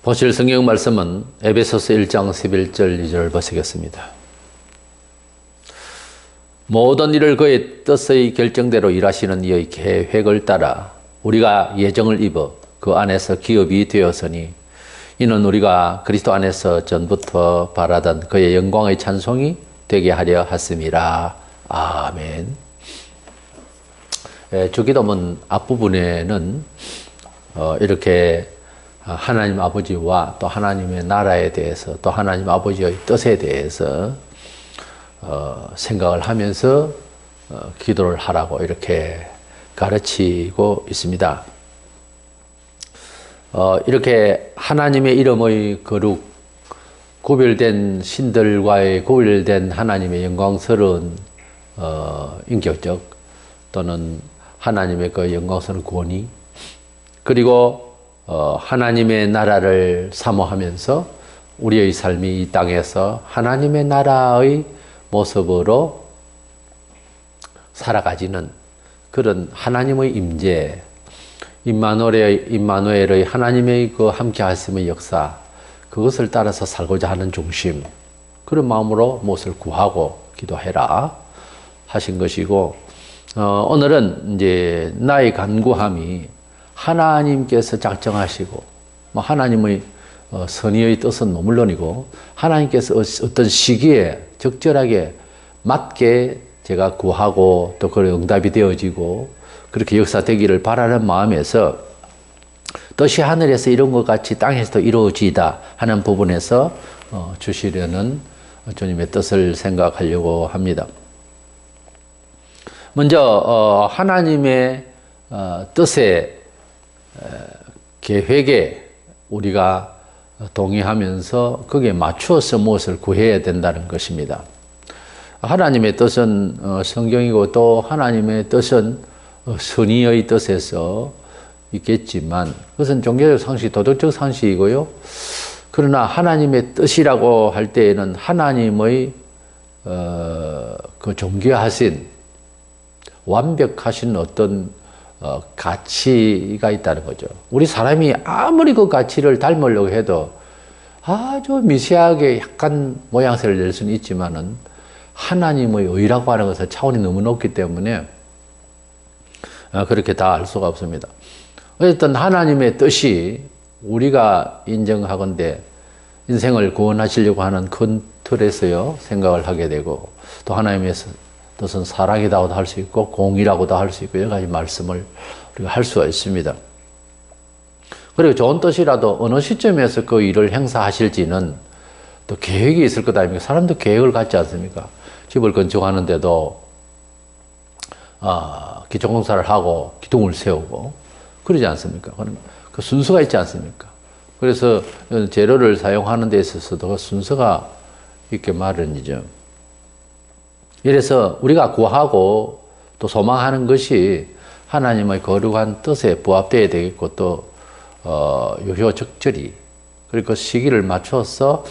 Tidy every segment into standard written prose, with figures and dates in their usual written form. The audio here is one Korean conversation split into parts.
보실 성경 말씀은 에베소서 1장 11절 2절을 보시겠습니다. 모든 일을 그의 뜻의 결정대로 일하시는 이의 계획을 따라 우리가 예정을 입어 그 안에서 기업이 되었으니 이는 우리가 그리스도 안에서 전부터 바라던 그의 영광의 찬송이 되게 하려 하심이라. 아멘. 주기도문 앞부분에는 이렇게 하나님 아버지와 또 하나님의 나라에 대해서 또 하나님 아버지의 뜻에 대해서 생각을 하면서 기도를 하라고 이렇게 가르치고 있습니다. 이렇게 하나님의 이름의 거룩, 구별된 신들과의 구별된 하나님의 영광스러운 인격적 또는 하나님의 그 영광스러운 권위, 그리고 하나님의 나라를 사모하면서 우리의 삶이 이 땅에서 하나님의 나라의 모습으로 살아가지는 그런 하나님의 임재, 임마누엘의 하나님의 그 함께 하심의 역사, 그것을 따라서 살고자 하는 중심, 그런 마음으로 무엇을 구하고 기도해라 하신 것이고, 오늘은 이제 나의 간구함이 하나님께서 작정하시고, 하나님의 선의의 뜻은 물론이고, 하나님께서 어떤 시기에 적절하게 맞게 제가 구하고 또 그런 응답이 되어지고 그렇게 역사되기를 바라는 마음에서 뜻이 하늘에서 이룬 것 같이 땅에서도 이루어지다 하는 부분에서 주시려는 주님의 뜻을 생각하려고 합니다. 먼저 하나님의 뜻에 계획에 우리가 동의하면서 거기에 맞추어서 무엇을 구해야 된다는 것입니다. 하나님의 뜻은 성경이고 또 하나님의 뜻은 선의의 뜻에서 있겠지만 그것은 종교적 상식, 도덕적 상식이고요. 그러나 하나님의 뜻이라고 할 때에는 하나님의 그 존귀하신 완벽하신 어떤 가치가 있다는 거죠. 우리 사람이 아무리 그 가치를 닮으려고 해도 아주 미세하게 약간 모양새를 낼 수는 있지만은 하나님의 의라고 하는 것은 차원이 너무 높기 때문에 그렇게 다 알 수가 없습니다. 어쨌든 하나님의 뜻이 우리가 인정하건대 인생을 구원하시려고 하는 큰 틀에서요 생각을 하게 되고, 또 하나님의 뜻은 사랑이라고도 할 수 있고 공의라고도 할 수 있고 여러 가지 말씀을 우리가 할 수가 있습니다. 그리고 좋은 뜻이라도 어느 시점에서 그 일을 행사하실지는 또 계획이 있을 것 아닙니까? 사람도 계획을 갖지 않습니까? 집을 건축하는데도 기초공사를 하고 기둥을 세우고 그러지 않습니까? 그 순서가 있지 않습니까? 그래서 재료를 사용하는 데 있어서도 그 순서가 있게 마련이죠. 이래서 우리가 구하고 또 소망하는 것이 하나님의 거룩한 뜻에 부합되어야 되겠고 또 요효적절히 그리고 그 시기를 맞춰서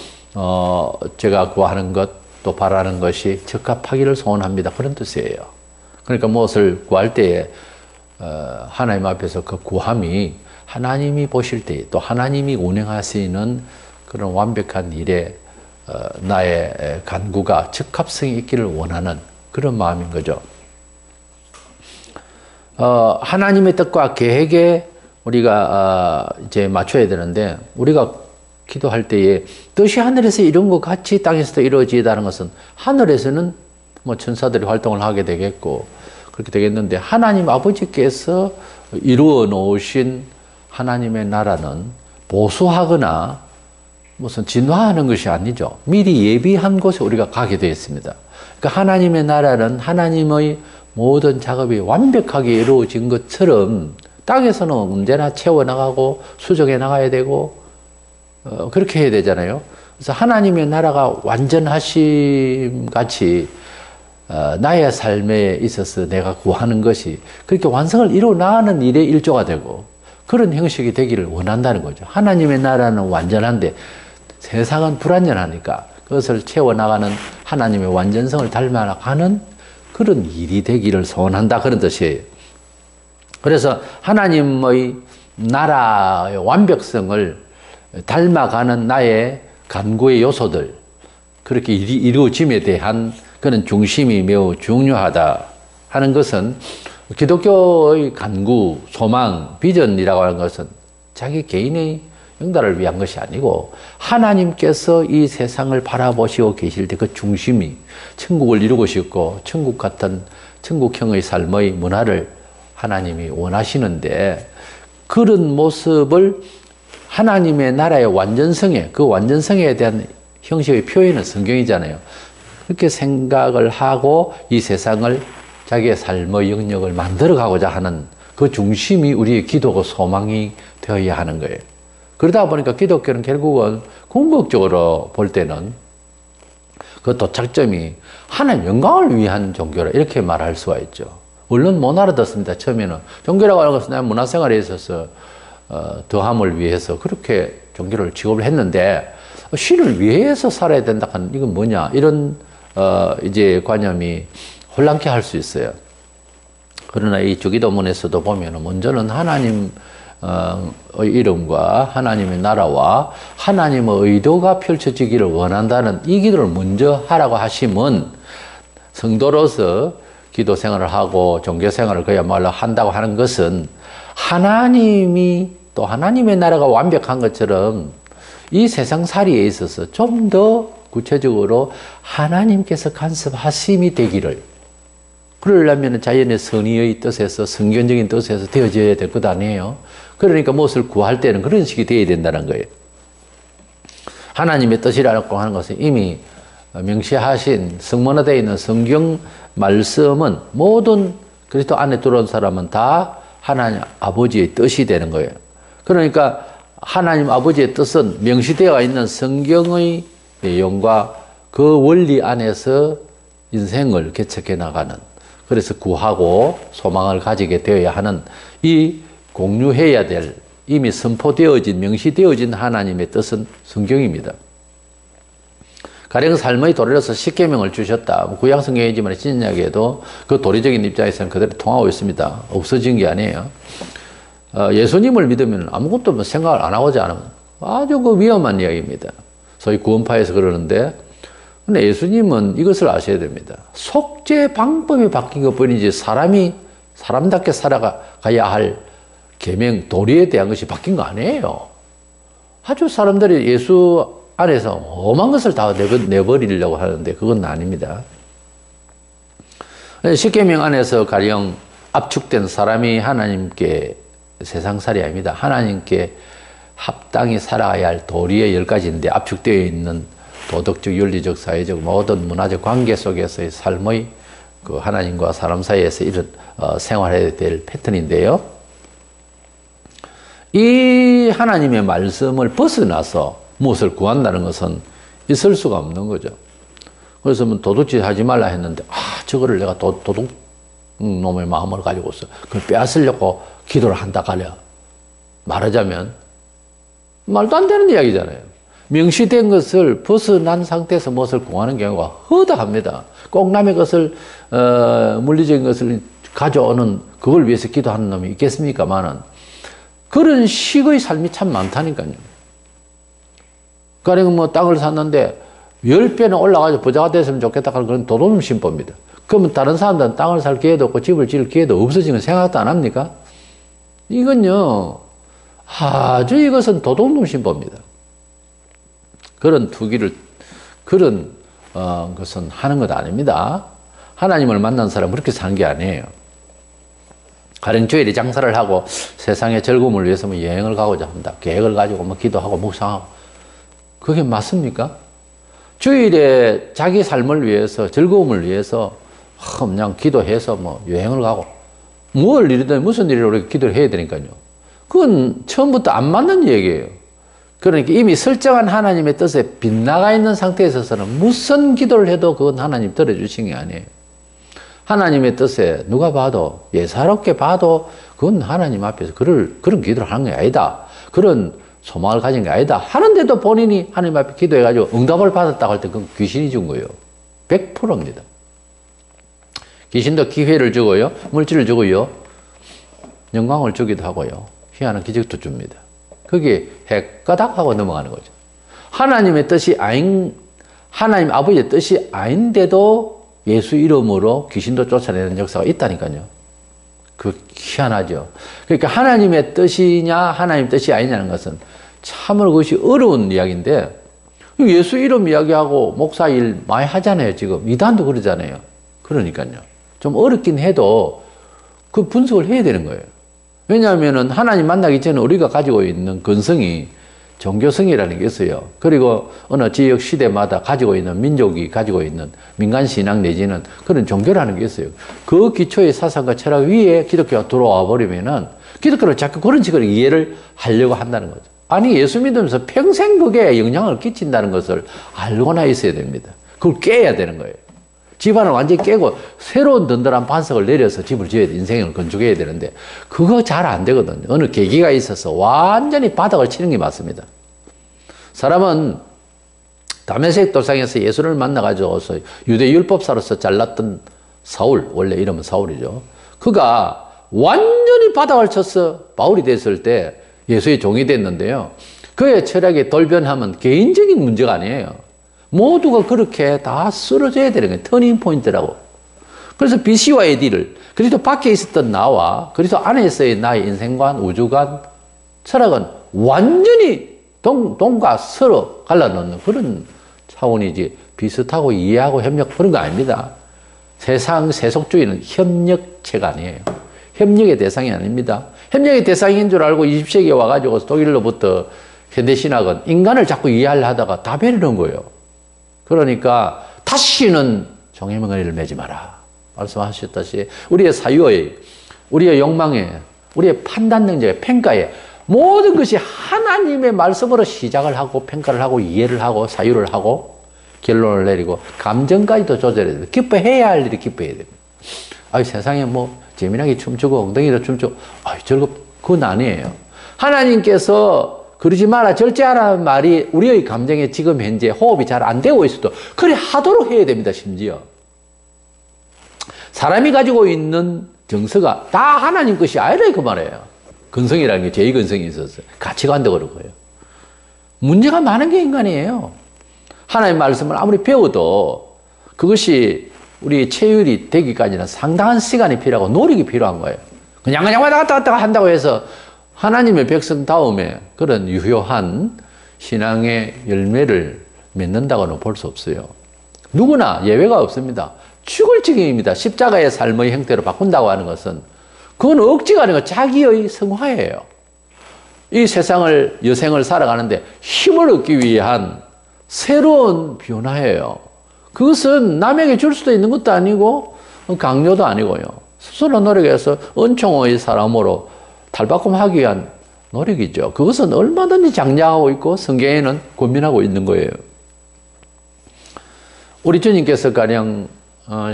제가 구하는 것 또 바라는 것이 적합하기를 소원합니다. 그런 뜻이에요. 그러니까 무엇을 구할 때에 하나님 앞에서 그 구함이 하나님이 보실 때 또 하나님이 운행하시는 그런 완벽한 일에 나의 간구가 적합성이 있기를 원하는 그런 마음인 거죠. 하나님의 뜻과 계획에 우리가 이제 맞춰야 되는데, 우리가 기도할 때에 뜻이 하늘에서 이룬 것 같이 땅에서도 이루어지다는 것은 하늘에서는 뭐 천사들이 활동을 하게 되겠고 그렇게 되겠는데, 하나님 아버지께서 이루어 놓으신 하나님의 나라는 보수하거나 무슨 진화하는 것이 아니죠. 미리 예비한 곳에 우리가 가게 되어 있습니다. 그러니까 하나님의 나라는 하나님의 모든 작업이 완벽하게 이루어진 것처럼 땅에서는 언제나 채워나가고 수정해 나가야 되고 그렇게 해야 되잖아요. 그래서 하나님의 나라가 완전하심 같이 나의 삶에 있어서 내가 구하는 것이 그렇게 완성을 이루어 나가는 일의 일조가 되고 그런 형식이 되기를 원한다는 거죠. 하나님의 나라는 완전한데 세상은 불완전하니까 그것을 채워나가는 하나님의 완전성을 닮아가는 그런 일이 되기를 소원한다, 그런 뜻이에요. 그래서 하나님의 나라의 완벽성을 닮아가는 나의 간구의 요소들, 그렇게 이루어짐에 대한 그런 중심이 매우 중요하다 하는 것은 기독교의 간구, 소망, 비전이라고 하는 것은 자기 개인의 영달을 위한 것이 아니고 하나님께서 이 세상을 바라보시고 계실 때 그 중심이 천국을 이루고 싶고 천국 같은 천국형의 삶의 문화를 하나님이 원하시는데 그런 모습을 하나님의 나라의 완전성에 그 완전성에 대한 형식의 표현은 성경이잖아요. 그렇게 생각을 하고 이 세상을 자기의 삶의 영역을 만들어가고자 하는 그 중심이 우리의 기도고 소망이 되어야 하는 거예요. 그러다 보니까 기독교는 결국은 궁극적으로 볼 때는 그 도착점이 하나님 영광을 위한 종교라 이렇게 말할 수가 있죠. 물론 못 알아듣습니다. 처음에는 종교라고 하는 것은 내 문화생활에 있어서 더함을 위해서 그렇게 종교를 직업을 했는데 신을 위해서 살아야 된다 하는 이건 뭐냐 이런 이제 관념이 혼란케 할 수 있어요. 그러나 이 주기도문에서도 보면 먼저는 하나님의 이름과 하나님의 나라와 하나님의 의도가 펼쳐지기를 원한다는 이 기도를 먼저 하라고 하시면 성도로서 기도 생활을 하고 종교 생활을 그야말로 한다고 하는 것은 하나님이 또 하나님의 나라가 완벽한 것처럼 이 세상살이에 있어서 좀 더 구체적으로 하나님께서 간섭하심이 되기를 그러려면 자연의 선의의 뜻에서 성경적인 뜻에서 되어져야 될 것 아니에요. 그러니까 무엇을 구할 때는 그런 식이 되어야 된다는 거예요. 하나님의 뜻이라고 하는 것은 이미 명시하신 성문화되어 있는 성경 말씀은 모든 그리스도 안에 들어온 사람은 다 하나님 아버지의 뜻이 되는 거예요. 그러니까 하나님 아버지의 뜻은 명시되어 있는 성경의 내용과 그 원리 안에서 인생을 개척해 나가는 그래서 구하고 소망을 가지게 되어야 하는 이 공유해야 될 이미 선포되어진 명시되어진 하나님의 뜻은 성경입니다. 가령 삶의 도리로서 십계명을 주셨다. 구약 성경이지만 신약에도 그 도리적인 입장에서는 그대로 통하고 있습니다. 없어진 게 아니에요. 예수님을 믿으면 아무것도 생각을 안 하고자 하는 아주 그 위험한 이야기입니다. 소위 구원파에서 그러는데 근데 예수님은 이것을 아셔야 됩니다. 속죄 방법이 바뀐 것뿐이지 사람답게 살아가야 할 계명 도리에 대한 것이 바뀐 거 아니에요. 아주 사람들이 예수 안에서 엄한 것을 다 내버리려고 하는데 그건 아닙니다. 십계명 안에서 가령 압축된 사람이 하나님께 세상살이 아닙니다. 하나님께 합당히 살아가야 할 도리의 10가지인데 압축되어 있는 도덕적, 윤리적, 사회적, 모든 문화적 관계 속에서의 삶의 그 하나님과 사람 사이에서 이런 생활해야 될 패턴인데요. 이 하나님의 말씀을 벗어나서 무엇을 구한다는 것은 있을 수가 없는 거죠. 그래서 뭐 도둑질 하지 말라 했는데 저거를 내가 도둑 놈의 마음을 가지고서 그걸 빼앗으려고 기도를 한다 가려 말하자면 말도 안 되는 이야기잖아요. 명시된 것을 벗어난 상태에서 무엇을 구하는 경우가 허다합니다. 꼭 남의 것을 물리적인 것을 가져오는 그걸 위해서 기도하는 놈이 있겠습니까마는 그런 식의 삶이 참 많다니까요. 가령 뭐 땅을 샀는데 10배는 올라가서 부자가 됐으면 좋겠다 하는 그런 도둑놈 신법입니다. 그러면 다른 사람들은 땅을 살 기회도 없고 집을 지을 기회도 없어지는 생각도 안 합니까? 이건요 아주 이것은 도둑놈 신법입니다. 그런 투기를 그런 것은 하는 것 아닙니다. 하나님을 만난 사람은 그렇게 사는 게 아니에요. 가령 주일에 장사를 하고 세상의 즐거움을 위해서 뭐 여행을 가고자 한다. 계획을 가지고 뭐 기도하고 묵상하고 그게 맞습니까? 주일에 자기 삶을 위해서 즐거움을 위해서 그냥 기도해서 뭐 여행을 가고 뭘 일이든 무슨 일을 우리가 기도를 해야 되니까요. 그건 처음부터 안 맞는 얘기예요. 그러니까 이미 설정한 하나님의 뜻에 빗나가 있는 상태에 있어서는 무슨 기도를 해도 그건 하나님 들어주신 게 아니에요. 하나님의 뜻에 누가 봐도 예사롭게 봐도 그건 하나님 앞에서 그런 기도를 하는 게 아니다. 그런 소망을 가진 게 아니다. 하는데도 본인이 하나님 앞에 기도해가지고 응답을 받았다고 할 때 그건 귀신이 준 거예요. 100%입니다. 귀신도 기회를 주고요. 물질을 주고요. 영광을 주기도 하고요. 희한한 기적도 줍니다. 그게 해까닥 하고 넘어가는 거죠. 하나님의 뜻이 아닌, 하나님 아버지의 뜻이 아닌데도 예수 이름으로 귀신도 쫓아내는 역사가 있다니까요. 그 희한하죠. 그러니까 하나님의 뜻이냐 하나님 뜻이 아니냐는 것은 참으로 그것이 어려운 이야기인데, 예수 이름 이야기하고 목사 일 많이 하잖아요. 지금 이단도 그러잖아요. 그러니까요. 좀 어렵긴 해도 그 분석을 해야 되는 거예요. 왜냐하면 하나님 만나기 전에 우리가 가지고 있는 근성이 종교성이라는 게 있어요. 그리고 어느 지역 시대마다 가지고 있는 민족이 가지고 있는 민간신앙 내지는 그런 종교라는 게 있어요. 그 기초의 사상과 철학 위에 기독교가 들어와 버리면은 기독교를 자꾸 그런 식으로 이해를 하려고 한다는 거죠. 아니, 예수 믿으면서 평생 그게 영향을 끼친다는 것을 알고나 있어야 됩니다. 그걸 깨야 되는 거예요. 집안을 완전히 깨고 새로운 든든한 반석을 내려서 집을 지어야 돼. 인생을 건축해야 되는데 그거 잘 안 되거든요. 어느 계기가 있어서 완전히 바닥을 치는 게 맞습니다. 사람은 다메섹 도상에서 예수를 만나가지고 유대 율법사로서 잘났던 사울, 원래 이름은 사울이죠. 그가 완전히 바닥을 쳐서 바울이 됐을 때 예수의 종이 됐는데요. 그의 철학이 돌변하면 개인적인 문제가 아니에요. 모두가 그렇게 다 쓰러져야 되는 거예요. 터닝 포인트라고. 그래서 BC와 AD를, 그리스도 밖에 있었던 나와 그리스도 안에서의 나의 인생관, 우주관, 철학은 완전히 동과 서로 갈라놓는 그런 차원이지, 비슷하고 이해하고 협력 그런 거 아닙니다. 세상 세속주의는 협력체가 아니에요. 협력의 대상이 아닙니다. 협력의 대상인 줄 알고 20세기에 와가지고 독일로부터 현대신학은 인간을 자꾸 이해하려 하다가 다 베리는 거예요. 그러니까 다시는 종의멍에를 매지 마라 말씀하셨듯이 우리의 사유에, 우리의 욕망에, 우리의 판단 능력에, 평가에 모든 것이 하나님의 말씀으로 시작을 하고 평가를 하고 이해를 하고 사유를 하고 결론을 내리고 감정까지도 조절해야 됩니다. 기뻐해야 할 일이 기뻐해야 됩니다. 아이, 세상에 뭐 재미나게 춤추고 엉덩이도 춤추고 그건 아니에요. 하나님께서 그러지 마라, 절제하라는 말이 우리의 감정에 지금 현재 호흡이 잘 안 되고 있어도 그래 하도록 해야 됩니다. 심지어 사람이 가지고 있는 정서가 다 하나님 것이 아니라 그 말이에요. 근성이라는 게 제2근성이 있어서 가치관도 그렇고요. 문제가 많은 게 인간이에요. 하나님의 말씀을 아무리 배워도 그것이 우리 체율이 되기까지는 상당한 시간이 필요하고 노력이 필요한 거예요. 그냥 왔다 갔다 한다고 해서 하나님의 백성 다음에 그런 유효한 신앙의 열매를 맺는다고는 볼 수 없어요. 누구나 예외가 없습니다. 죽을 지경입니다. 십자가의 삶의 형태로 바꾼다고 하는 것은 그건 억지가 아니고 자기의 성화예요. 이 세상을, 여생을 살아가는데 힘을 얻기 위한 새로운 변화예요. 그것은 남에게 줄 수도 있는 것도 아니고 강요도 아니고요. 스스로 노력해서 은총의 사람으로 탈바꿈하기 위한 노력이죠. 그것은 얼마든지 장려하고 있고 성경에는 고민하고 있는 거예요. 우리 주님께서 가령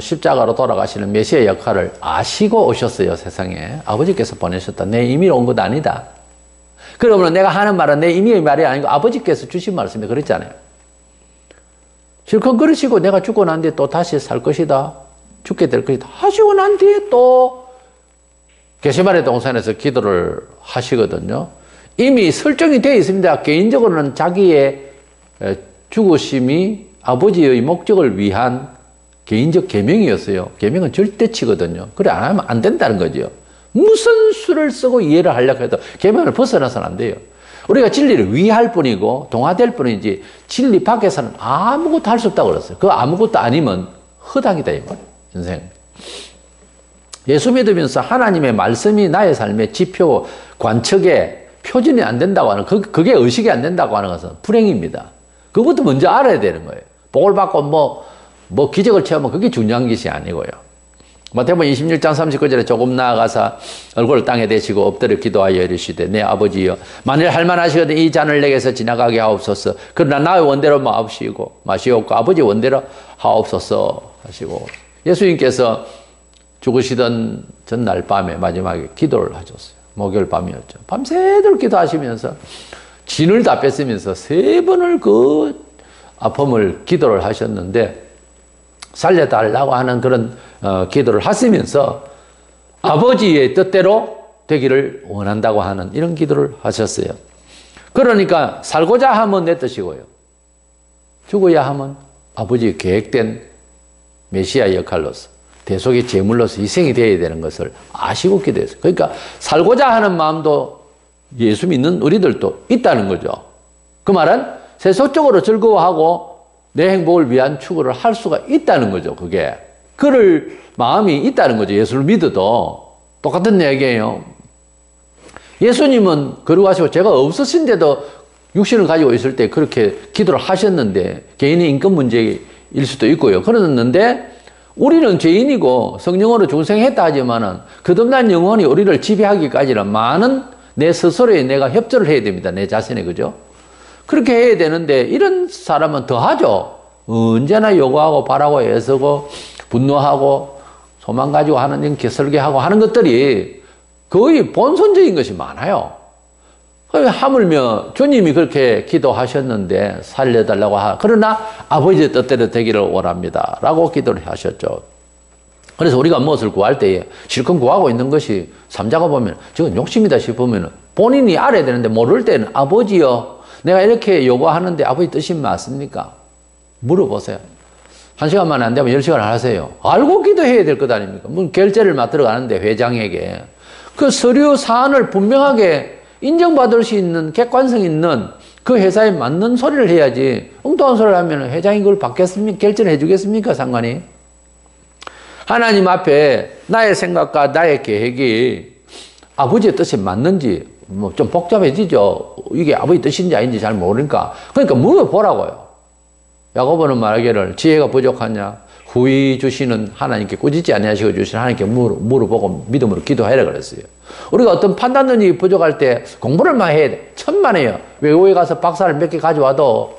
십자가로 돌아가시는 메시아 역할을 아시고 오셨어요. 세상에 아버지께서 보내셨다. 내 임의로 온 것 아니다. 그러면 내가 하는 말은 내 임의의 말이 아니고 아버지께서 주신 말씀이 그랬잖아요. 실컷 그러시고 내가 죽고 난 뒤에 또 다시 살 것이다, 죽게 될 것이다 하시고 난 뒤에 또 겟세마네 동산에서 기도를 하시거든요. 이미 설정이 되어 있습니다. 개인적으로는 자기의 죽으심이 아버지의 목적을 위한 개인적 계명이었어요. 계명은 절대치거든요. 그래 안 하면 안 된다는 거죠. 무슨 수를 쓰고 이해를 하려고 해도 계명을 벗어나서는 안 돼요. 우리가 진리를 위할 뿐이고 동화될 뿐이지 진리 밖에서는 아무것도 할 수 없다고 그랬어요. 그 아무것도 아니면 허당이다 이 말이에요. 인생. 예수 믿으면서 하나님의 말씀이 나의 삶의 지표, 관측에 표준이 안 된다고 하는, 그게 의식이 안 된다고 하는 것은 불행입니다. 그것부터 먼저 알아야 되는 거예요. 복을 받고 뭐 기적을 체험하면 그게 중요한 것이 아니고요. 마태복음 26장 39절에 조금 나아가서 얼굴을 땅에 대시고 엎드려 기도하여 이르시되 내 아버지여 만일 할만하시거든 이 잔을 내게서 지나가게 하옵소서. 그러나 나의 원대로 마시옵고 아버지 원대로 하옵소서 하시고, 예수님께서 죽으시던 전날 밤에 마지막에 기도를 하셨어요. 목요일 밤이었죠. 밤새도록 기도하시면서 진을 다 뺐으면서 3번을 그 아픔을 기도를 하셨는데, 살려달라고 하는 그런 기도를 하시면서 아버지의 뜻대로 되기를 원한다고 하는 이런 기도를 하셨어요. 그러니까 살고자 하면 내 뜻이고요. 죽어야 하면 아버지의 계획된 메시아 역할로서 대속의 제물로서 희생이 되어야 되는 것을 아시고 기도했어요. 그러니까 살고자 하는 마음도 예수 믿는 우리들도 있다는 거죠. 그 말은 세속적으로 즐거워하고 내 행복을 위한 추구를 할 수가 있다는 거죠. 그게. 그럴 마음이 있다는 거죠. 예수를 믿어도. 똑같은 얘기예요. 예수님은 거룩하시고 죄가 없으신데도 육신을 가지고 있을 때 그렇게 기도를 하셨는데 개인의 인권 문제일 수도 있고요. 그랬는데 우리는 죄인이고 성령으로 중생했다 하지만은 거듭난 영혼이 우리를 지배하기까지는 많은 내 스스로에 내가 협조를 해야 됩니다. 내 자신에. 그죠? 그렇게 해야 되는데 이런 사람은 더 하죠. 언제나 요구하고 바라고 애쓰고 분노하고 소망 가지고 하는 이렇게 설계하고 하는 것들이 거의 본선적인 것이 많아요. 하물며 주님이 그렇게 기도하셨는데 살려달라고 그러나 아버지의 뜻대로 되기를 원합니다 라고 기도를 하셨죠. 그래서 우리가 무엇을 구할 때에 실컷 구하고 있는 것이 삼자가 보면 저건 욕심이다 싶으면 본인이 알아야 되는데 모를 때는 아버지요 내가 이렇게 요구하는데 아버지 뜻이 맞습니까? 물어보세요. 1시간 만에 안 되면 10시간 하세요. 알고 기도해야 될 것 아닙니까? 뭐 결제를 맡으러 가는데 회장에게 그 서류 사안을 분명하게 인정받을 수 있는 객관성 있는 그 회사에 맞는 소리를 해야지 엉뚱한 소리를 하면 회장이 그걸 받겠습니까? 결제를 해주겠습니까? 상관이? 하나님 앞에 나의 생각과 나의 계획이 아버지의 뜻이 맞는지 뭐 좀 복잡해지죠. 이게 아버지 뜻인지 아닌지 잘 모르니까. 그러니까 물어보라고요. 야고보는 말하기를 지혜가 부족하냐? 후히 주시는 하나님께 꾸짖지 아니하시고 주시는 하나님께 물어보고 믿음으로 기도하라 그랬어요. 우리가 어떤 판단 능력이 부족할 때 공부를 많이 해야 돼. 천만에요. 외국에 가서 박사를 몇 개 가져와도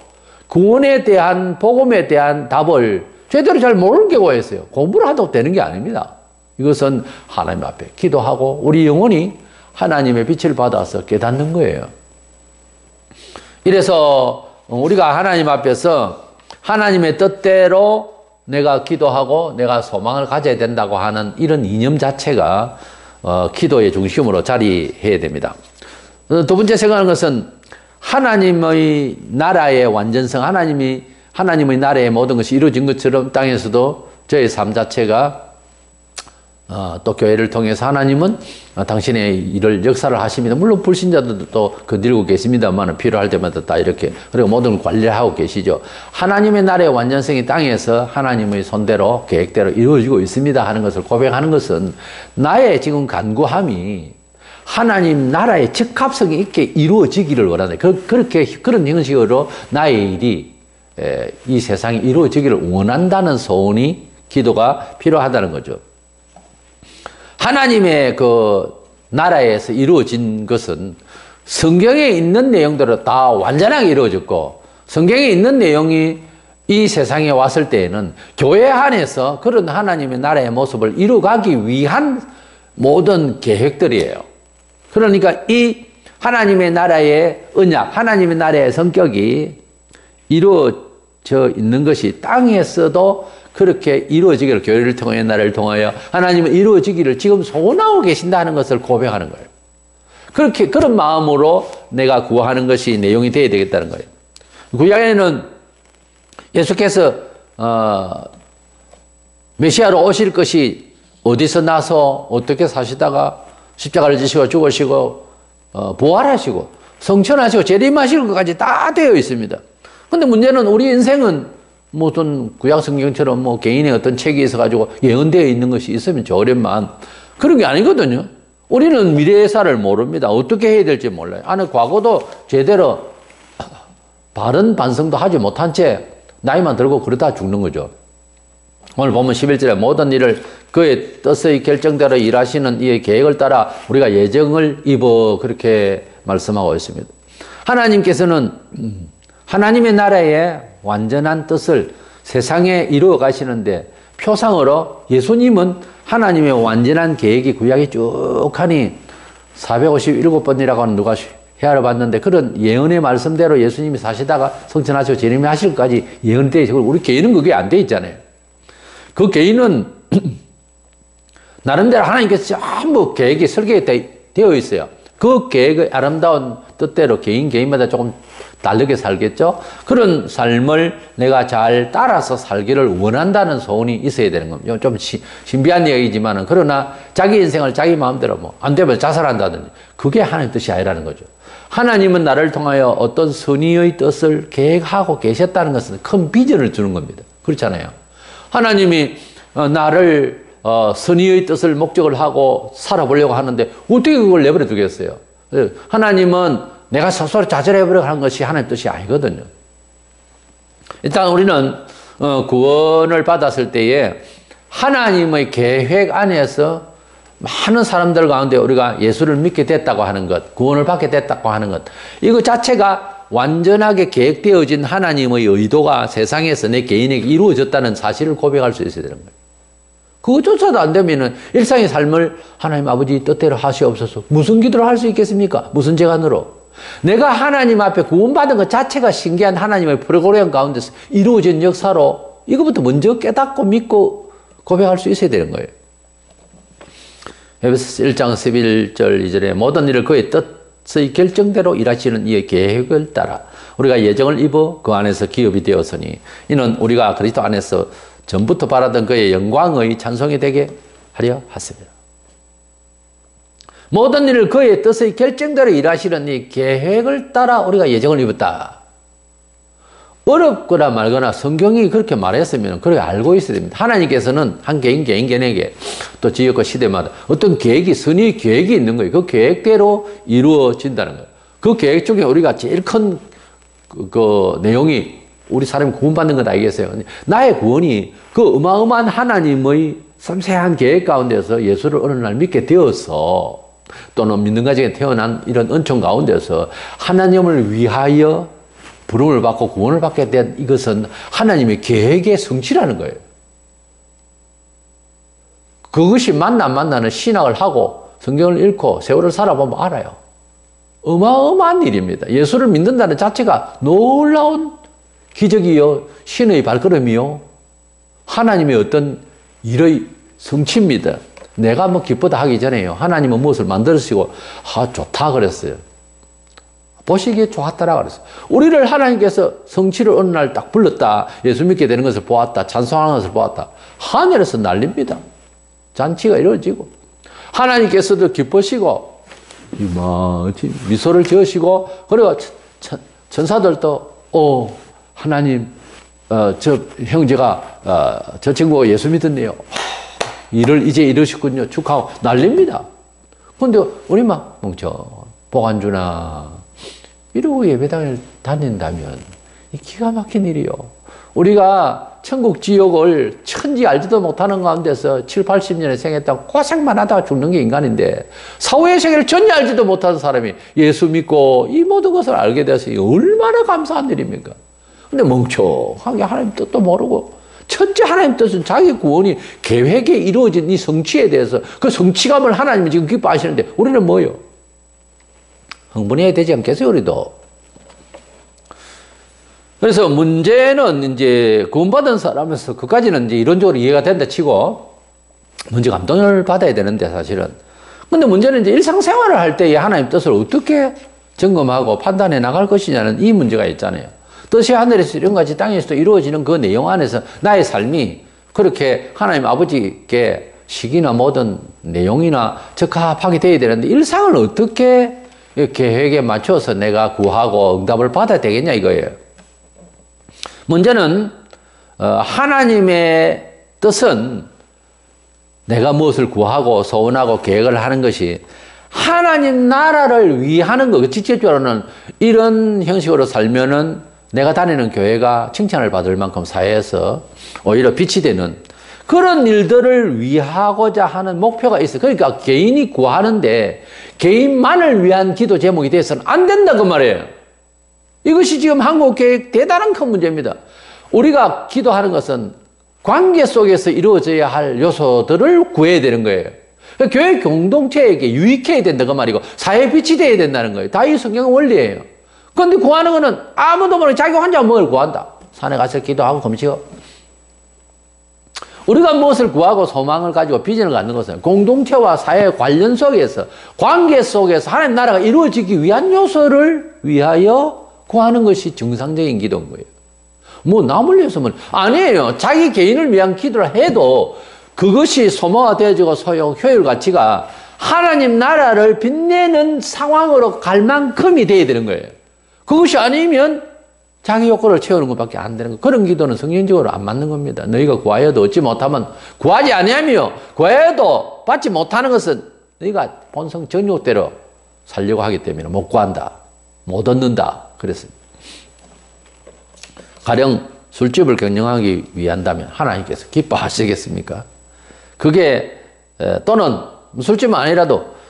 구원에 대한 복음에 대한 답을 제대로 잘 모르는 경우가 있어요. 공부를 하도 되는 게 아닙니다. 이것은 하나님 앞에 기도하고 우리 영혼이 하나님의 빛을 받아서 깨닫는 거예요. 이래서 우리가 하나님 앞에서 하나님의 뜻대로 내가 기도하고 내가 소망을 가져야 된다고 하는 이런 이념 자체가 기도의 중심으로 자리해야 됩니다. 두 번째 생각하는 것은 하나님의 나라의 완전성, 하나님의 나라의 모든 것이 이루어진 것처럼 땅에서도 저의 삶 자체가 또 교회를 통해서 하나님은 당신의 일을 역사를 하십니다. 물론 불신자들도 건드리고 계십니다만 필요할 때마다 다 이렇게 그리고 모든 걸 관리를 하고 계시죠. 하나님의 나라의 완전성이 땅에서 하나님의 손대로 계획대로 이루어지고 있습니다 하는 것을 고백하는 것은 나의 지금 간구함이 하나님 나라의 적합성이 있게 이루어지기를 원하는 그런 형식으로 나의 일이 이 세상에 이루어지기를 원한다는 소원이 기도가 필요하다는 거죠. 하나님의 그 나라에서 이루어진 것은 성경에 있는 내용대로 다 완전하게 이루어졌고 성경에 있는 내용이 이 세상에 왔을 때에는 교회 안에서 그런 하나님의 나라의 모습을 이루어가기 위한 모든 계획들이에요. 그러니까 이 하나님의 나라의 언약, 하나님의 나라의 성격이 이루어져 있는 것이 땅에서도 그렇게 이루어지기를 교회를 통하여 나라를 통하여 하나님은 이루어지기를 지금 소원하고 계신다는 것을 고백하는 거예요. 그렇게 그런 마음으로 내가 구하는 것이 내용이 되어야 되겠다는 거예요. 구약에는 예수께서 메시아로 오실 것이 어디서 나서 어떻게 사시다가 십자가를 지시고 죽으시고 부활하시고 성천하시고 재림하실 것까지 다 되어 있습니다. 그런데 문제는 우리 인생은 무슨 구약 성경처럼 뭐 개인의 어떤 책이 있어가지고 예언되어 있는 것이 있으면 좋으련만 그런 게 아니거든요. 우리는 미래사를 모릅니다. 어떻게 해야 될지 몰라요. 과거도 제대로 바른 반성도 하지 못한 채 나이만 들고 그러다 죽는 거죠. 오늘 보면 11절에 모든 일을 그의 뜻의 결정대로 일하시는 이의 계획을 따라 우리가 예정을 입어 그렇게 말씀하고 있습니다. 하나님께서는 하나님의 나라의 완전한 뜻을 세상에 이루어 가시는데 표상으로 예수님은 하나님의 완전한 계획이 구약에 쭉 하니 457번이라고 하는 누가 헤아려 봤는데 그런 예언의 말씀대로 예수님이 사시다가 성천하시고 재림하실 것까지 예언되어 있고 우리 개인은 그게 안 돼 있잖아요. 그 개인은 나름대로 하나님께서 전부 계획이 설계되어 있어요. 그 계획의 아름다운 뜻대로 개인마다 조금 다르게 살겠죠. 그런 삶을 내가 잘 따라서 살기를 원한다는 소원이 있어야 되는 겁니다. 좀 신비한 이야기지만은, 그러나 자기 인생을 자기 마음대로 뭐 안 되면 자살한다든지, 그게 하나님 뜻이 아니라는 거죠. 하나님은 나를 통하여 어떤 선의의 뜻을 계획하고 계셨다는 것은 큰 비전을 주는 겁니다. 그렇잖아요. 하나님이 나를 선의의 뜻을 목적을 하고 살아보려고 하는데 어떻게 그걸 내버려 두겠어요? 하나님은 내가 스스로 좌절해버리고 하는 것이 하나님 뜻이 아니거든요. 일단 우리는 구원을 받았을 때에 하나님의 계획 안에서 많은 사람들 가운데 우리가 예수를 믿게 됐다고 하는 것, 구원을 받게 됐다고 하는 것, 이거 자체가 완전하게 계획되어진 하나님의 의도가 세상에서 내 개인에게 이루어졌다는 사실을 고백할 수 있어야 되는 거예요. 그것조차도 안 되면은 일상의 삶을 하나님 아버지 뜻대로 하시옵소서, 무슨 기도를 할 수 있겠습니까? 무슨 재간으로? 내가 하나님 앞에 구원받은 것 자체가 신기한 하나님의 프로그램 가운데서 이루어진 역사로 이것부터 먼저 깨닫고 믿고 고백할 수 있어야 되는 거예요. 에베소서 1장 11절 2절에 모든 일을 그의 뜻의 결정대로 일하시는 이의 계획을 따라 우리가 예정을 입어 그 안에서 기업이 되었으니 이는 우리가 그리스도 안에서 전부터 바라던 그의 영광의 찬송이 되게 하려 하십니다. 모든 일을 그의 뜻의 결정대로 일하시는 이 계획을 따라 우리가 예정을 입었다. 어렵거나 말거나 성경이 그렇게 말했으면 그렇게 알고 있어야 됩니다. 하나님께서는 한 개인에게 또 지역과 시대마다 어떤 계획이, 선의 계획이 있는 거예요. 그 계획대로 이루어진다는 거예요. 그 계획 중에 우리가 제일 큰 그 내용이 우리 사람이 구원받는 것 아니겠어요? 나의 구원이 그 어마어마한 하나님의 섬세한 계획 가운데서 예수를 어느 날 믿게 되어서 또는 믿는 가정에 태어난 이런 은총 가운데서 하나님을 위하여 부름을 받고 구원을 받게 된 이것은 하나님의 계획의 성취라는 거예요. 그것이 맞나 안 맞나는 신학을 하고 성경을 읽고 세월을 살아보면 알아요. 어마어마한 일입니다. 예수를 믿는다는 자체가 놀라운 기적이요, 신의 발걸음이요, 하나님의 어떤 일의 성취입니다. 내가 뭐 기쁘다 하기 전에요, 하나님은 무엇을 만들으시고 좋다 그랬어요. 보시기에 좋았다라 그랬어요. 우리를 하나님께서 성취를 어느 날 딱 불렀다, 예수 믿게 되는 것을 보았다, 찬송하는 것을 보았다, 하늘에서 난립니다. 잔치가 이루어지고 하나님께서도 기쁘시고 이마치 미소를 지으시고, 그리고 천사들도 하나님 저 형제가 저 친구가 예수 믿었네요, 일을 이제 이루셨군요, 축하하고 난립니다. 근데 우리 막 멍청 복 안 주나 이러고 예배당을 다닌다면 이 기가 막힌 일이요. 우리가 천국 지옥을 천지 알지도 못하는 가운데서 7, 80년에 생했다고 고생만 하다가 죽는 게 인간인데, 사후의 세계를 전혀 알지도 못하는 사람이 예수 믿고 이 모든 것을 알게 돼서 얼마나 감사한 일입니까? 근데 멍청하게 하나님 뜻도 모르고, 첫째 하나님 뜻은 자기 구원이 계획에 이루어진 이 성취에 대해서 그 성취감을 하나님이 지금 기뻐하시는데 우리는 뭐요? 흥분해야 되지 않겠어요, 우리도? 그래서 문제는 이제 구원받은 사람에서 그까지는 이제 이론적으로 이해가 된다 치고 먼저 감동을 받아야 되는데 사실은. 근데 문제는 이제 일상생활을 할 때 하나님 뜻을 어떻게 점검하고 판단해 나갈 것이냐는 이 문제가 있잖아요. 뜻이 하늘에서 이런 같이 땅에서도 이루어지는 그 내용 안에서 나의 삶이 그렇게 하나님 아버지께 시기나 모든 내용이나 적합하게 돼야 되는데 일상을 어떻게 계획에 맞춰서 내가 구하고 응답을 받아야 되겠냐 이거예요. 문제는 하나님의 뜻은 내가 무엇을 구하고 소원하고 계획을 하는 것이 하나님 나라를 위하는 거. 직접적으로는 이런 형식으로 살면은 내가 다니는 교회가 칭찬을 받을 만큼 사회에서 오히려 빛이 되는 그런 일들을 위하고자 하는 목표가 있어요. 그러니까 개인이 구하는데 개인만을 위한 기도 제목이 돼서는 안 된다 그 말이에요. 이것이 지금 한국 교회의 대단한 큰 문제입니다. 우리가 기도하는 것은 관계 속에서 이루어져야 할 요소들을 구해야 되는 거예요. 그러니까 교회 공동체에게 유익해야 된다 그 말이고 사회에 빛이 돼야 된다는 거예요. 다 이 성경의 원리예요. 그런데 구하는 거는 아무도 모르는 자기 혼자 먹을 구한다. 산에 가서 기도하고 금식하고. 우리가 무엇을 구하고 소망을 가지고 비전을 갖는 것은 공동체와 사회 관련 속에서, 관계 속에서 하나님 나라가 이루어지기 위한 요소를 위하여 구하는 것이 정상적인 기도인 거예요. 뭐 남을 위해서면 아니에요. 자기 개인을 위한 기도를 해도 그것이 소모가 되어지고 효율 가치가 하나님 나라를 빛내는 상황으로 갈 만큼이 돼야 되는 거예요. 그것이 아니면 자기 욕구를 채우는 것밖에 안 되는 거. 그런 기도는 성경적으로 안 맞는 겁니다. 너희가 구하여도 얻지 못하면, 구하지 아니하며 구하여도 받지 못하는 것은 너희가 본성 정욕대로 살려고 하기 때문에 못 구한다, 못 얻는다 그랬습니다. 가령 술집을 경영하기 위한다면 하나님께서 기뻐하시겠습니까? 그게 또는 술집은 아니라도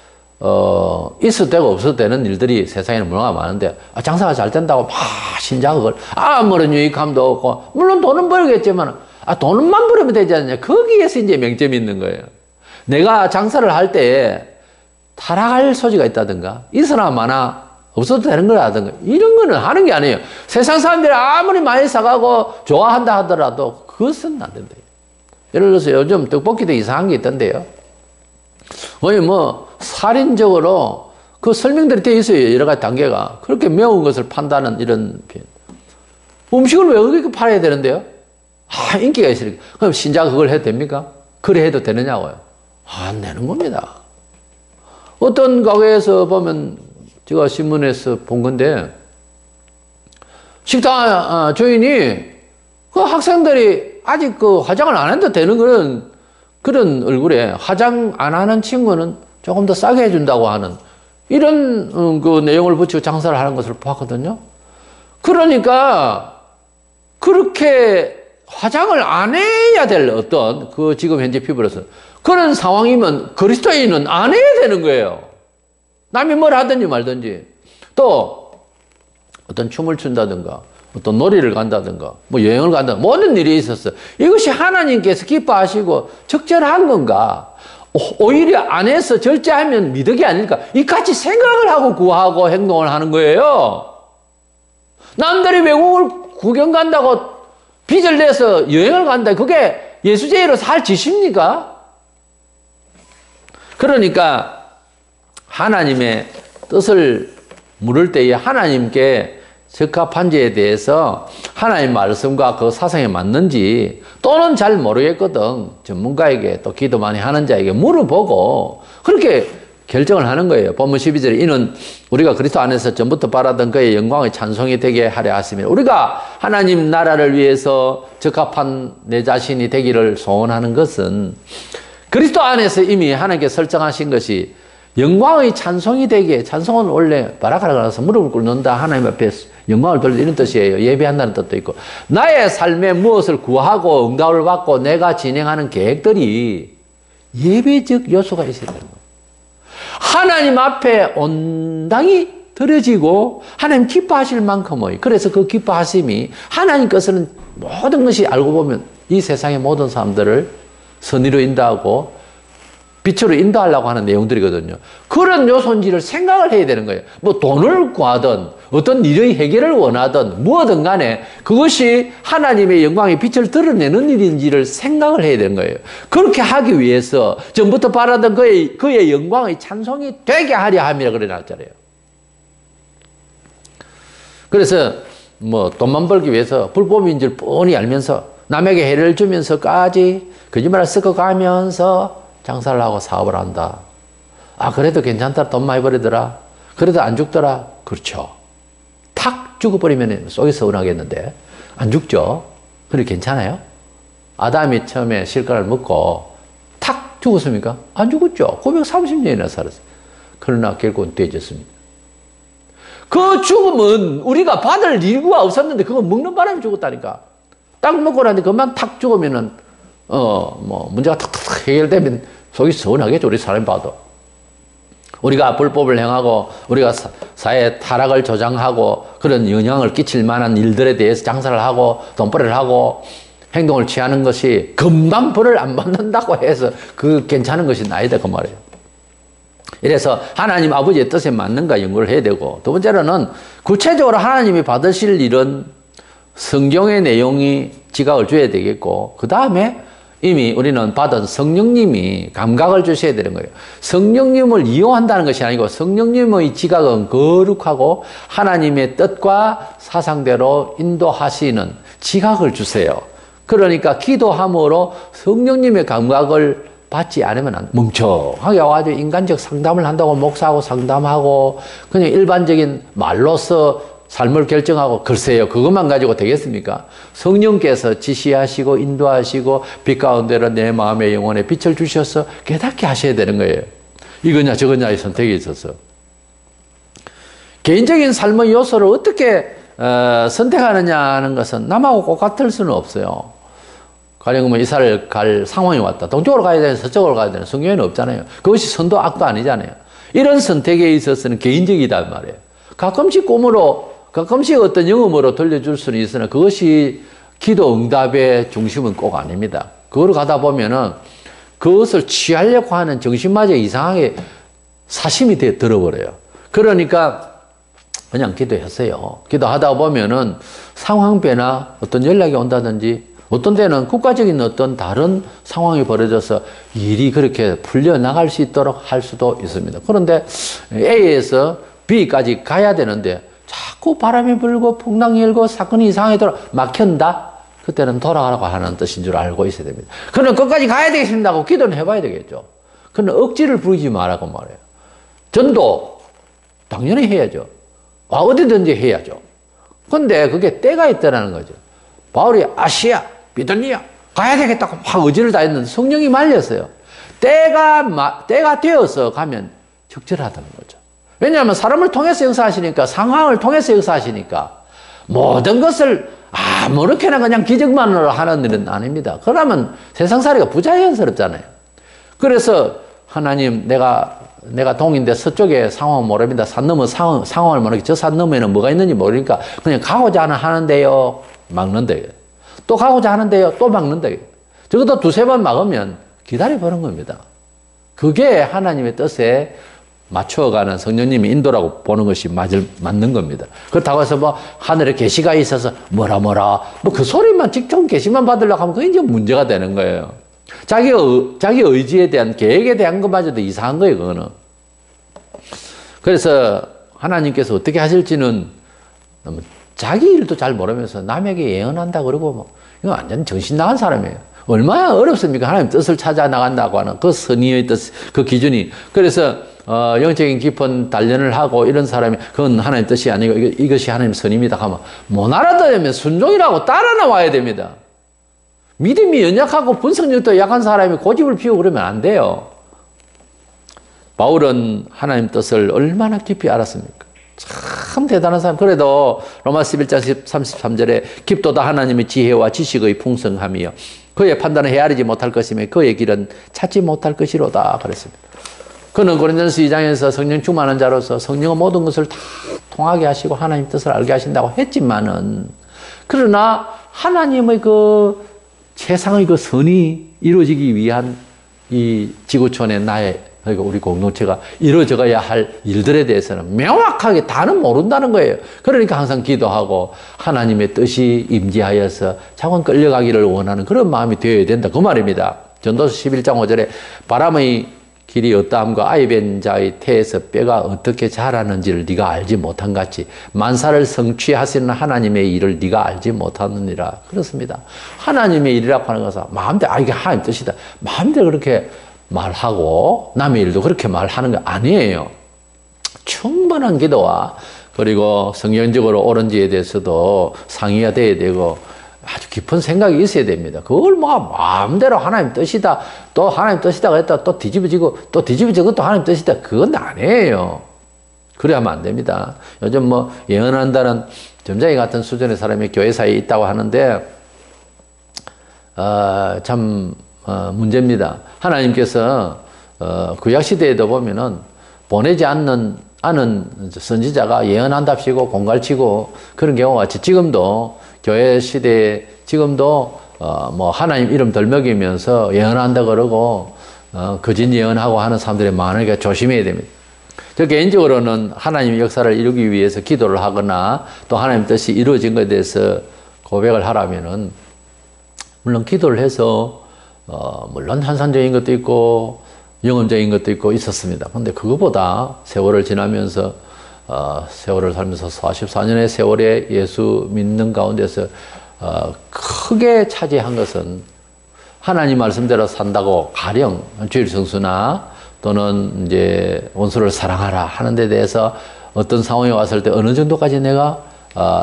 있어도 되고 없어도 되는 일들이 세상에는 문화가 많은데 장사가 잘 된다고 막 신자극을 아무런 유익함도 없고, 물론 돈은 벌겠지만 돈만 벌으면 되지 않냐. 거기에서 이제 명점이 있는 거예요. 내가 장사를 할 때 타락할 소지가 있다든가 있으나 마나 없어도 되는 거라든가 이런 거는 하는 게 아니에요. 세상 사람들이 아무리 많이 사가고 좋아한다 하더라도 그것은 안 된다. 예를 들어서 요즘 떡볶이도 이상한 게 있던데요. 거의 뭐 살인적으로 그 설명들이 되어 있어요. 여러 가지 단계가. 그렇게 매운 것을 판다는 이런 표현. 음식을 왜 그렇게 팔아야 되는데요? 인기가 있으니까. 그럼 신자가 그걸 해도 됩니까? 그래 해도 되느냐고요? 안 되는 겁니다. 어떤 가게에서 보면 제가 신문에서 본 건데, 식당 주인이 그 학생들이 아직 그 화장을 안 해도 되는 그런 얼굴에 화장 안 하는 친구는 조금 더 싸게 해준다고 하는 이런 그 내용을 붙이고 장사를 하는 것을 봤거든요. 그러니까 그렇게 화장을 안 해야 될 어떤 그 지금 현재 피부로서 그런 상황이면 그리스도인은 안 해야 되는 거예요. 남이 뭘 하든지 말든지. 또 어떤 춤을 춘다든가 어떤 놀이를 간다든가 뭐 여행을 간다든가 모든 일이 있었어. 이것이 하나님께서 기뻐하시고 적절한 건가? 오히려 안 해서 절제하면 미덕이 아닐까? 이같이 생각을 하고 구하고 행동을 하는 거예요. 남들이 외국을 구경 간다고 빚을 내서 여행을 간다. 그게 예수제의로 살 짓입니까? 그러니까 하나님의 뜻을 물을 때에 하나님께 적합한지에 대해서 하나님의 말씀과 그 사상에 맞는지 또는 잘 모르겠거든 전문가에게 또 기도 많이 하는 자에게 물어보고 그렇게 결정을 하는 거예요. 본문 12절에 이는 우리가 그리스도 안에서 전부터 바라던 그의 영광의 찬송이 되게 하려 하시며, 우리가 하나님 나라를 위해서 적합한 내 자신이 되기를 소원하는 것은 그리스도 안에서 이미 하나님께 설정하신 것이 영광의 찬송이 되게, 찬송은 원래 바라카라 가서 무릎을 꿇는다, 하나님 앞에 영광을 돌리다 이런 뜻이에요. 예배한다는 뜻도 있고, 나의 삶에 무엇을 구하고 응답을 받고 내가 진행하는 계획들이 예배적 요소가 있어야 되는 거예요. 하나님 앞에 온당히 드려지고 하나님 기뻐하실 만큼의, 그래서 그 기뻐하심이 하나님 것은 모든 것이 알고 보면 이 세상의 모든 사람들을 선의로 인도하고 빛으로 인도하려고 하는 내용들이거든요. 그런 요소인지를 생각을 해야 되는 거예요. 뭐 돈을 구하든 어떤 일의 해결을 원하든 무엇든 간에 그것이 하나님의 영광의 빛을 드러내는 일인지를 생각을 해야 되는 거예요. 그렇게 하기 위해서 전부터 바라던 그의 영광의 찬송이 되게 하려 함이라 그래 놨잖아요. 그래서 뭐 돈만 벌기 위해서 불법인 줄 뻔히 알면서 남에게 해를 주면서까지 거짓말을 섞어가면서 장사를 하고 사업을 한다. 아, 그래도 괜찮다. 돈 많이 벌이더라. 그래도 안 죽더라. 그렇죠. 탁 죽어버리면 속이 서운하겠는데 안 죽죠. 그래 괜찮아요? 아담이 처음에 실과를 먹고 탁 죽었습니까? 안 죽었죠. 930년이나 살았어요. 그러나 결국은 되졌습니다. 그 죽음은 우리가 받을 이유가 없었는데 그거 먹는 바람에 죽었다니까. 딱 먹고 나는데 그만 탁 죽으면은 뭐 문제가 탁탁 해결되면 속이 서운하겠죠. 우리 사람이 봐도. 우리가 불법을 행하고 우리가 사회의 타락을 조장하고 그런 영향을 끼칠 만한 일들에 대해서 장사를 하고 돈벌이를 하고 행동을 취하는 것이 금방 벌을 안 받는다고 해서 그 괜찮은 것이 아니다 그 말이에요. 이래서 하나님 아버지의 뜻에 맞는가 연구를 해야 되고, 두 번째로는 구체적으로 하나님이 받으실 일은 성경의 내용이 지각을 줘야 되겠고, 그 다음에 이미 우리는 받은 성령님이 감각을 주셔야 되는 거예요. 성령님을 이용한다는 것이 아니고 성령님의 지각은 거룩하고 하나님의 뜻과 사상대로 인도하시는 지각을 주세요. 그러니까 기도함으로 성령님의 감각을 받지 않으면 멍청하게 와가지고 인간적 상담을 한다고 목사하고 상담하고 그냥 일반적인 말로서 삶을 결정하고 글쎄요 그것만 가지고 되겠습니까? 성령께서 지시하시고 인도하시고 빛 가운데로 내 마음의 영혼에 빛을 주셔서 깨닫게 하셔야 되는 거예요. 이거냐 저거냐의 선택에 있어서 개인적인 삶의 요소를 어떻게 선택하느냐 하는 것은 남하고 꼭 같을 수는 없어요. 가령 이사를 갈 상황이 왔다. 동쪽으로 가야 되나 서쪽으로 가야 되나 성경에는 없잖아요. 그것이 선도 악도 아니잖아요. 이런 선택에 있어서는 개인적이단 말이에요. 가끔씩 꿈으로 가끔씩 어떤 영음으로 들려줄 수는 있으나 그것이 기도 응답의 중심은 꼭 아닙니다. 그걸 가다 보면은 그것을 취하려고 하는 정신마저 이상하게 사심이 들어버려요. 그러니까 그냥 기도했어요. 기도하다 보면은 상황 변화, 어떤 연락이 온다든지 어떤 때는 국가적인 어떤 다른 상황이 벌어져서 일이 그렇게 풀려나갈 수 있도록 할 수도 있습니다. 그런데 A에서 B까지 가야 되는데 자꾸 바람이 불고 풍랑이 일고 사건이 이상하게 막힌다? 그때는 돌아가라고 하는 뜻인 줄 알고 있어야 됩니다. 그는 끝까지 가야 되겠습니다 하고 기도는 해봐야 되겠죠. 그는 억지를 부리지 말라고 말해요. 전도 당연히 해야죠. 어디든지 해야죠. 근데 그게 때가 있다는 거죠. 바울이 아시아, 비두니아 가야 되겠다고 막 의지를 다했는데 성령이 말렸어요. 때가 되어서 가면 적절하다는 거죠. 왜냐하면 사람을 통해서 역사하시니까 상황을 통해서 역사하시니까 모든 것을 아무렇게나 그냥 기적만으로 하는 일은 아닙니다. 그러면 세상살이가 부자연스럽잖아요. 그래서 하나님 내가 동인데 서쪽에 상황을 모릅니다. 산 너머 상황을 모르니까 저 산 너머에는 뭐가 있는지 모르니까 그냥 가고자 하는데요. 막는데요. 또 가고자 하는데요. 또 막는데요. 적어도 두세 번 막으면 기다려보는 겁니다. 그게 하나님의 뜻에 맞춰가는 성령님의 인도라고 보는 것이 맞는 겁니다. 그렇다고 해서 뭐 하늘에 계시가 있어서 뭐라 뭐 그 소리만 직접 계시만 받으려고 하면 그게 이제 문제가 되는 거예요. 자기 의지에 대한 계획에 대한 것마저도 이상한 거예요. 그거는. 그래서 하나님께서 어떻게 하실지는 자기 일도 잘 모르면서 남에게 예언한다 그러고 뭐 이거 완전 정신 나간 사람이에요. 얼마나 어렵습니까? 하나님 뜻을 찾아 나간다고 하는 그 선의의 뜻, 그 기준이. 그래서 영적인 깊은 단련을 하고 이런 사람이 그건 하나님 뜻이 아니고 이것이 하나님 선입니다 하면 못 알아들으면 순종이라고 따라 나와야 됩니다. 믿음이 연약하고 분석력도 약한 사람이 고집을 피우고 그러면 안 돼요. 바울은 하나님 뜻을 얼마나 깊이 알았습니까? 참 대단한 사람. 그래도 로마서 11장 33절에 깊도다 하나님의 지혜와 지식의 풍성함이요 그의 판단을 헤아리지 못할 것이며 그의 길은 찾지 못할 것이로다 그랬습니다. 그는 고린도전서 2장에서 성령 충만한 자로서 성령은 모든 것을 다 통하게 하시고 하나님 뜻을 알게 하신다고 했지만은 그러나 하나님의 그 세상의 그 선이 이루어지기 위한 이 지구촌의 나의 그러니까 우리 공동체가 이루어져야 할 일들에 대해서는 명확하게 다는 모른다는 거예요. 그러니까 항상 기도하고 하나님의 뜻이 임재하여서 자꾸 끌려가기를 원하는 그런 마음이 되어야 된다. 그 말입니다. 전도서 11장 5절에 바람의 길이 어떠함과 아이 뵌 자의 태에서 뼈가 어떻게 자라는지를 네가 알지 못한 같이 만사를 성취하시는 하나님의 일을 네가 알지 못하느니라. 그렇습니다. 하나님의 일이라고 하는 것은 마음대로 이게 하나님 뜻이다. 마음대로 그렇게 말하고 남의 일도 그렇게 말하는 거 아니에요. 충분한 기도와 그리고 성경적으로 옳은지에 대해서도 상의가 돼야 되고 아주 깊은 생각이 있어야 됩니다. 그걸 뭐 마음대로 하나님 뜻이다. 또 하나님 뜻이다 그랬다 또 뒤집어지고 또 뒤집어지고 또 하나님 뜻이다. 그건 아니에요. 그래 하면 안 됩니다. 요즘 뭐 예언한다는 점장이 같은 수준의 사람이 교회사에 있다고 하는데 참 문제입니다. 하나님께서 구약시대에도 보면은 보내지 않는 선지자가 예언한답시고 공갈치고 그런 경우가 지금도 교회 시대에 지금도 뭐 하나님 이름 덜먹이면서 예언한다 그러고 거짓 예언하고 하는 사람들이 많으니까 조심해야 됩니다. 저 개인적으로는 하나님 역사를 이루기 위해서 기도를 하거나 또 하나님 뜻이 이루어진 것에 대해서 고백을 하라면은 물론 기도를 해서 물론 환상적인 것도 있고 영험적인 것도 있고 있었습니다. 근데 그거보다 세월을 지나면서 세월을 살면서 44년의 세월에 예수 믿는 가운데서 크게 차지한 것은 하나님 말씀대로 산다고 가령 주일 성수나 또는 이제 원수를 사랑하라 하는 데 대해서 어떤 상황이 왔을 때 어느 정도까지 내가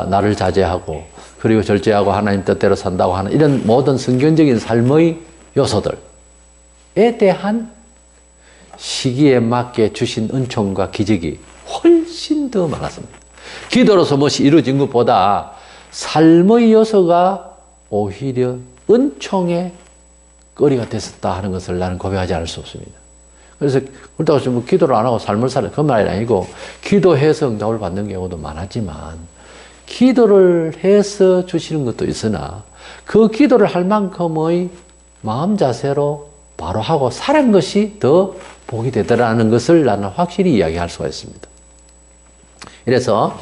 나를 자제하고 그리고 절제하고 하나님 뜻대로 산다고 하는 이런 모든 성경적인 삶의 요소들에 대한 시기에 맞게 주신 은총과 기적이 훨씬 더 많았습니다. 기도로서 무엇이 이루어진 것보다 삶의 요소가 오히려 은총의 거리가 됐었다 하는 것을 나는 고백하지 않을 수 없습니다. 그래서 그렇다고 해서 뭐 기도를 안 하고 삶을 살아 그 말이 아니고 기도해서 응답을 받는 경우도 많았지만 기도를 해서 주시는 것도 있으나 그 기도를 할 만큼의 마음 자세로 바로 하고 살은 것이 더 복이 되더라는 것을 나는 확실히 이야기할 수가 있습니다. 이래서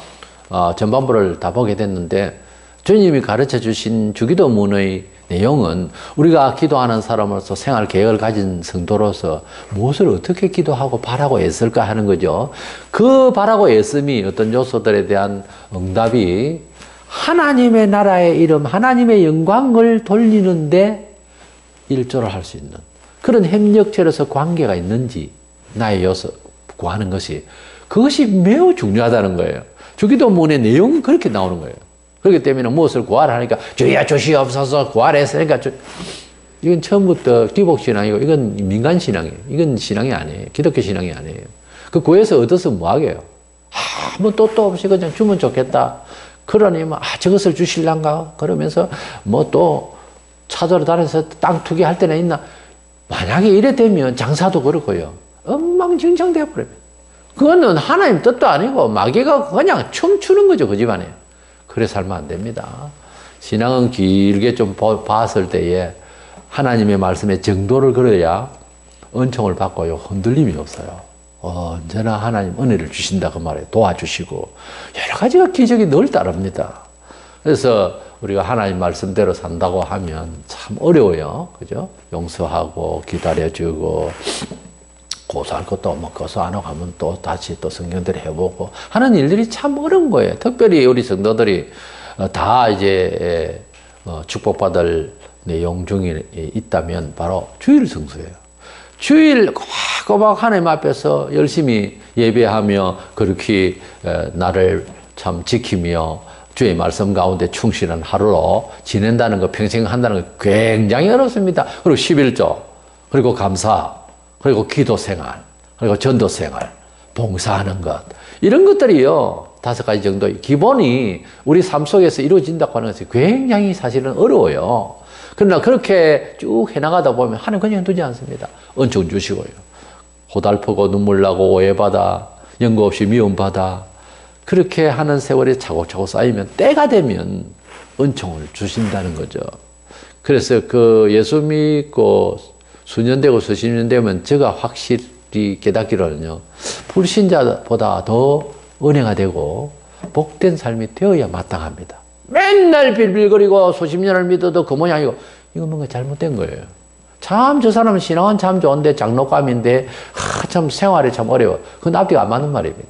전반부를 다 보게 됐는데 주님이 가르쳐 주신 주기도문의 내용은 우리가 기도하는 사람으로서 생활 계획을 가진 성도로서 무엇을 어떻게 기도하고 바라고 애쓸까 하는 거죠. 그 바라고 애씀이 어떤 요소들에 대한 응답이 하나님의 나라의 이름, 하나님의 영광을 돌리는데 일조를 할 수 있는 그런 협력체로서 관계가 있는지 나의 요소 구하는 것이 그것이 매우 중요하다는 거예요. 주기도문의 내용은 그렇게 나오는 거예요. 그렇기 때문에 무엇을 구하라 하니까 주여 주시옵소서 구하라 했으니까 이건 처음부터 기복신앙이고 이건 민간신앙이에요. 이건 신앙이 아니에요. 기독교 신앙이 아니에요. 그 구해서 얻어서 뭐 하게요? 아무 뜻도 없이 그냥 주면 좋겠다. 그러니 뭐 저것을 주실란가? 그러면서 뭐 또 찾으러 다녀서 땅 투기할 때는 있나? 만약에 이래 되면 장사도 그렇고요. 엉망진창 되어버려요. 그거는 하나님 뜻도 아니고 마귀가 그냥 춤추는 거죠. 그 집안에. 그래 살면 안 됩니다. 신앙은 길게 좀 봤을 때에 하나님의 말씀에 정도를 걸어야 은총을 받고요. 흔들림이 없어요. 언제나 하나님 은혜를 주신다 그 말에 도와주시고 여러 가지가 기적이 늘 따릅니다. 그래서 우리가 하나님 말씀대로 산다고 하면 참 어려워요. 그죠? 용서하고 기다려주고 고소할 것도 뭐 고소 안 하고 하면 또 다시 또 성경대로 해보고 하는 일들이 참 어려운 거예요. 특별히 우리 성도들이 다 이제 축복받을 내용 중에 있다면 바로 주일 성수예요. 주일 꼬박꼬박 하나님 앞에서 열심히 예배하며 그렇게 나를 참 지키며 주의 말씀 가운데 충실한 하루로 지낸다는 거, 평생 한다는 거 굉장히 어렵습니다. 그리고 11조, 그리고 감사, 그리고 기도 생활, 그리고 전도 생활, 봉사하는 것. 이런 것들이요, 5가지 정도 기본이 우리 삶 속에서 이루어진다고 하는 것이 굉장히 사실은 어려워요. 그러나 그렇게 쭉 해나가다 보면 하나님 그냥 두지 않습니다. 은총 주시고요. 고달프고 눈물 나고 오해받아, 연고 없이 미움받아, 그렇게 하는 세월이 차곡차곡 쌓이면 때가 되면 은총을 주신다는 거죠. 그래서 그 예수 믿고 수년 되고 수십 년 되면 제가 확실히 깨닫기로는요, 불신자보다 더 은혜가 되고 복된 삶이 되어야 마땅합니다. 맨날 빌빌거리고 수십 년을 믿어도 그 모양이고 이거 뭔가 잘못된 거예요. 참 저 사람은 신앙은 참 좋은데 장로감인데 참 생활이 참 어려워. 그건 앞뒤가 안 맞는 말입니다.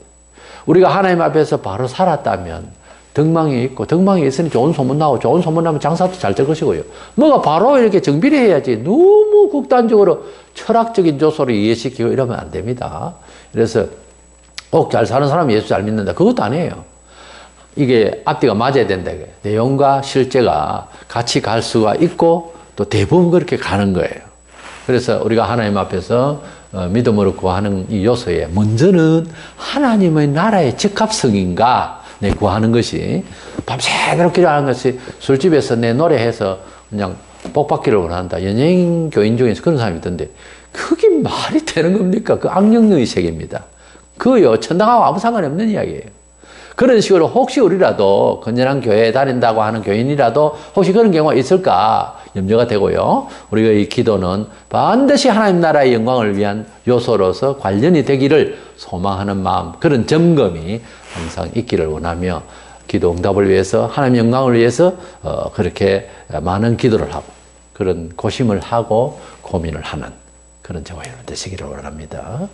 우리가 하나님 앞에서 바로 살았다면 덕망이 있고 덕망이 있으니 좋은 소문 나고 좋은 소문 나면 장사도 잘 될 것이고요. 뭐가 바로 이렇게 정비를 해야지 너무 극단적으로 철학적인 요소를 이해시키고 이러면 안 됩니다. 그래서 꼭 잘 사는 사람이 예수 잘 믿는다. 그것도 아니에요. 이게 앞뒤가 맞아야 된다. 내용과 실제가 같이 갈 수가 있고 또 대부분 그렇게 가는 거예요. 그래서 우리가 하나님 앞에서 믿음으로 구하는 이 요소에 먼저는 하나님의 나라의 적합성인가 내 구하는 것이 밤새도록 기도하는 것이 술집에서 내 노래해서 그냥 복 받기를 원한다. 연예인 교인 중에서 그런 사람이 있던데 그게 말이 되는 겁니까? 그 악령의 세계입니다. 그요 천당하고 아무 상관이 없는 이야기예요. 그런 식으로 혹시 우리라도 건전한 교회에 다닌다고 하는 교인이라도 혹시 그런 경우가 있을까 염려가 되고요. 우리가 이 기도는 반드시 하나님 나라의 영광을 위한 요소로서 관련이 되기를 소망하는 마음, 그런 점검이 항상 있기를 원하며 기도 응답을 위해서 하나님 영광을 위해서 그렇게 많은 기도를 하고 그런 고심을 하고 고민을 하는 그런 저와 여러분 되시기를 원합니다.